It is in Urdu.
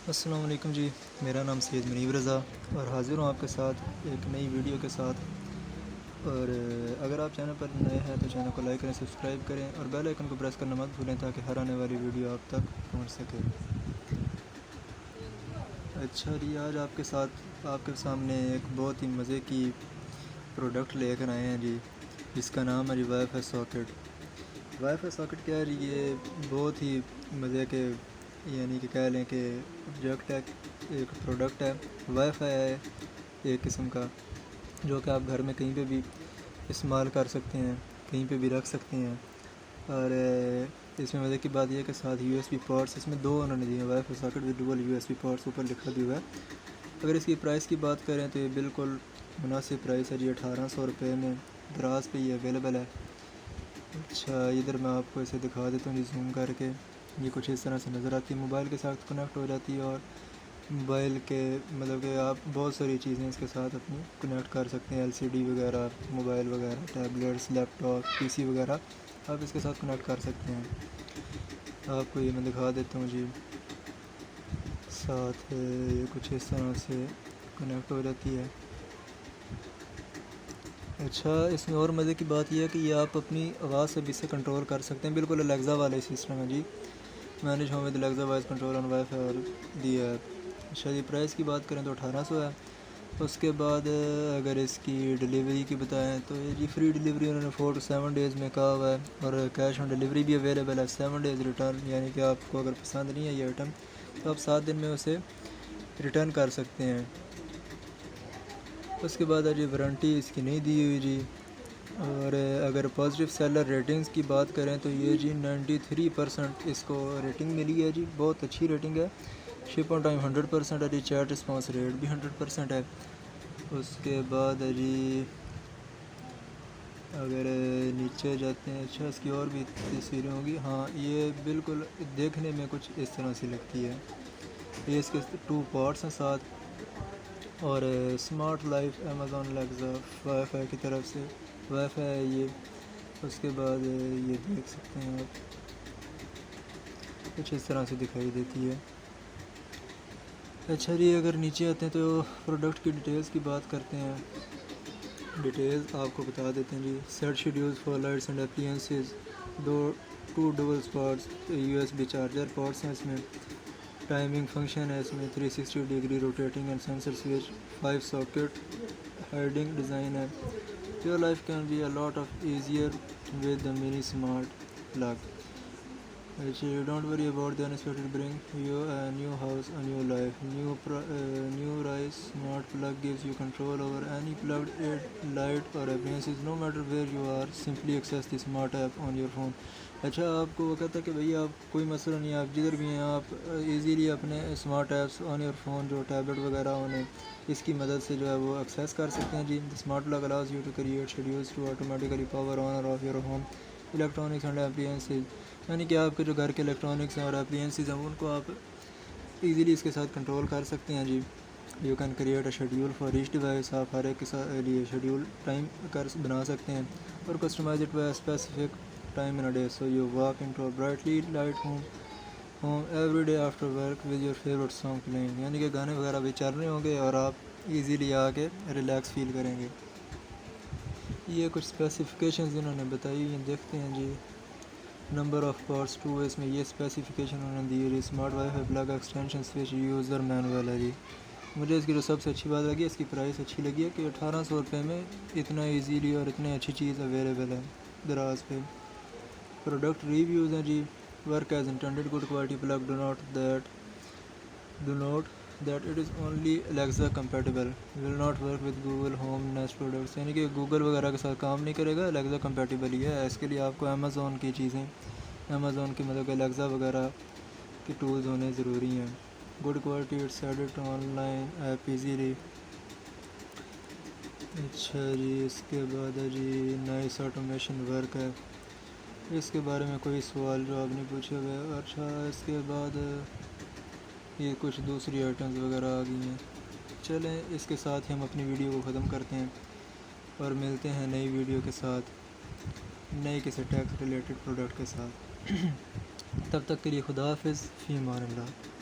السلام علیکم جی، میرا نام سید منیب رضا اور حاضر ہوں آپ کے ساتھ ایک نئی ویڈیو کے ساتھ۔ اور اگر آپ چینل پر نئے ہیں تو چینل کو لائک کریں، سبسکرائب کریں اور بیل آئیکن کو پریس کرنا مت بھولیں تاکہ ہر آنے والی ویڈیو آپ تک پہنچ سکے۔ اچھا جی، آج آپ کے سامنے ایک بہت ہی مزے کی پروڈکٹ لے کر آئے ہیں جی، جس کا نام ہے جی wi fi socket. Wi fi socket کیا ہے جی؟ یہ بہت ہی مزے کے یعنی کہ کہہ لیں کہ ایک پروڈکٹ ہے، وائی فائی ہے ایک قسم کا، جو کہ آپ گھر میں کہیں پہ بھی استعمال کر سکتے ہیں، کہیں پہ بھی رکھ سکتے ہیں۔ اور اس میں مزے کی بات یہ ہے کہ ساتھ یو ایس بی پورٹس اس میں دو انہوں نے دیے ہیں، Y fi socket with dual you S be ports اوپر لکھا بھی ہوا ہے۔ اگر اس کی پرائس کی بات کریں تو یہ بالکل مناسب پرائس ہے جی، 1800 روپے میں دراز پہ یہ اویلیبل ہے۔ اچھا، ادھر میں آپ کو اسے دکھا دیتا ہوں جی زوم کر کے۔ یہ کچھ اس طرح سے نظر آتی ہے، موبائل کے ساتھ کنیکٹ ہو جاتی ہے اور موبائل کے مطلب کہ آپ بہت ساری چیزیں اس کے ساتھ اپنی کنیکٹ کر سکتے ہیں، ایل سی ڈی وغیرہ، موبائل وغیرہ، ٹیبلیٹس، لیپ ٹاپ، پی سی وغیرہ آپ اس کے ساتھ کنیکٹ کر سکتے ہیں۔ آپ کو یہ میں دکھا دیتا ہوں جی، ساتھ یہ کچھ اس طرح سے کنیکٹ ہو جاتی ہے۔ اچھا، اس میں اور مزے کی بات یہ ہے کہ یہ آپ اپنی آواز سے بھی اسے کنٹرول کر سکتے ہیں، بالکل الیکزا والے سسٹم ہے جی، manage home with Alexa voice control on wi fi اور دی ایپ۔ اچھا جی، پرائس کی بات کریں تو 1800 ہے۔ اس کے بعد اگر اس کی ڈیلیوری کی بتائیں تو یہ جی فری ڈیلیوری انہوں نے 4 to 7 ڈیز میں کہا ہوا ہے، اور کیش آن ڈیلیوری بھی اویلیبل ہے، 7 ڈیز ریٹرن، یعنی کہ آپ کو اگر پسند نہیں ہے یہ آئٹم تو آپ 7 دن میں اسے ریٹرن کر سکتے ہیں۔ اس کے بعد جی وارنٹی اس کی نہیں دی ہوئی جی۔ اور اگر پازیٹیو سیلر ریٹنگز کی بات کریں تو یہ جی 93% اس کو ریٹنگ ملی ہے جی، بہت اچھی ریٹنگ ہے۔ شپ آن ٹائم 100% ہے جی، چیٹ رسپانس ریٹ بھی 100% ہے۔ اس کے بعد جی اگر نیچے جاتے ہیں، اچھا اس کی اور بھی تصویریں ہوں گی، ہاں یہ بالکل دیکھنے میں کچھ اس طرح سے لگتی ہے۔ یہ اس کے 2 پارٹس ہیں ساتھ، اور smart life Amazon Alexa wi fi کی طرف سے وائی فائی ہے یہ۔ اس کے بعد یہ دیکھ سکتے ہیں آپ، کچھ اس طرح سے دکھائی دیتی ہے۔ اچھا جی، اگر نیچے آتے ہیں تو پروڈکٹ کی ڈیٹیلز کی بات کرتے ہیں۔ ڈیٹیلز آپ کو بتا دیتے ہیں جی، set schedules for lights and appliances, 2 double spots U S B charger ports ہیں اس میں، ٹائمنگ فنکشن ہے اس میں، 360 degree rotating and sensor switch, 5 socket hiding design ہے۔ Your life can be a lot of easier with the mini smart plug. Don't worry about the unexpected, bring you a new house, a new life. New Rise Smart Plug gives you control over any plugged light or appliances, no matter where you are. Simply access the smart app on your phone. اچھا، آپ کو وہ کہتا ہے کہ بھئی آپ کوئی مسئلہ نہیں ہے، آپ جدھر بھی ہیں آپ ایزیلی اپنے smart apps on your phone, جو ٹیبلٹ وغیرہ انہیں اس کی مدد سے جو ہے وہ ایکسیس کر سکتے ہیں جی۔ Smart plug allows you to create schedules to automatically power on اور off your home electronics and appliances, یعنی کہ آپ کے جو گھر کے الیکٹرانکس ہیں اور اپلائنسز ہیں ان کو آپ ایزیلی اس کے ساتھ کنٹرول کر سکتے ہیں جی۔ You can create a schedule for each device, آپ ہر ایک کے لیے شیڈیول ٹائم بنا سکتے ہیں، اور customise it by specific time in a day, so you walk into a brightly light home every day after work with your favourite song playing, یعنی کہ گانے وغیرہ بھی چل رہے ہوں گے اور آپ ایزیلی آ کے ریلیکس فیل کریں گے۔ یہ کچھ اسپیسیفکیشنز انہوں نے بتائی ہوئی ہیں، دیکھتے ہیں جی۔ نمبر آف پارٹس 2، اس میں یہ اسپیسیفکیشن انہوں نے دی ہے جی۔ Smart wi fi plug extension switch user manual ہے جی۔ مجھے اس کی جو سب سے اچھی بات لگی، اس کی پرائس اچھی لگی ہے کہ 1800 روپے میں اتنا ایزیلی اور اتنی اچھی چیز اویلیبل ہے دراز پہ۔ پروڈکٹ ریویوز ہیں جی، work as intended, good quality plug, do note that it is only Alexa compatible, will not work with Google Home Nest products, یعنی کہ گوگل وغیرہ کے ساتھ کام نہیں کرے گا، الیکزا کمپیٹیبل ہی ہے۔ اس کے لیے آپ کو امیزون کی چیزیں، امیزون کی مطلب کہ الیکزا وغیرہ کے ٹولز ہونے ضروری ہیں۔ Good quality, it's edit online app easily. اچھا جی، اس کے بعد ہے جی نائس آٹومیشن ورک ہے، اس کے بارے میں کوئی سوال جو آپ نے پوچھے ہوئے۔ اچھا، اس کے بعد یہ کچھ دوسری آئٹمز وغیرہ آ گئی ہیں۔ چلیں اس کے ساتھ ہی ہم اپنی ویڈیو کو ختم کرتے ہیں اور ملتے ہیں نئی ویڈیو کے ساتھ، نئی کسی ٹیک ریلیٹڈ پروڈکٹ کے ساتھ۔ تب تک کے لیے خدا حافظ، فی امان اللہ۔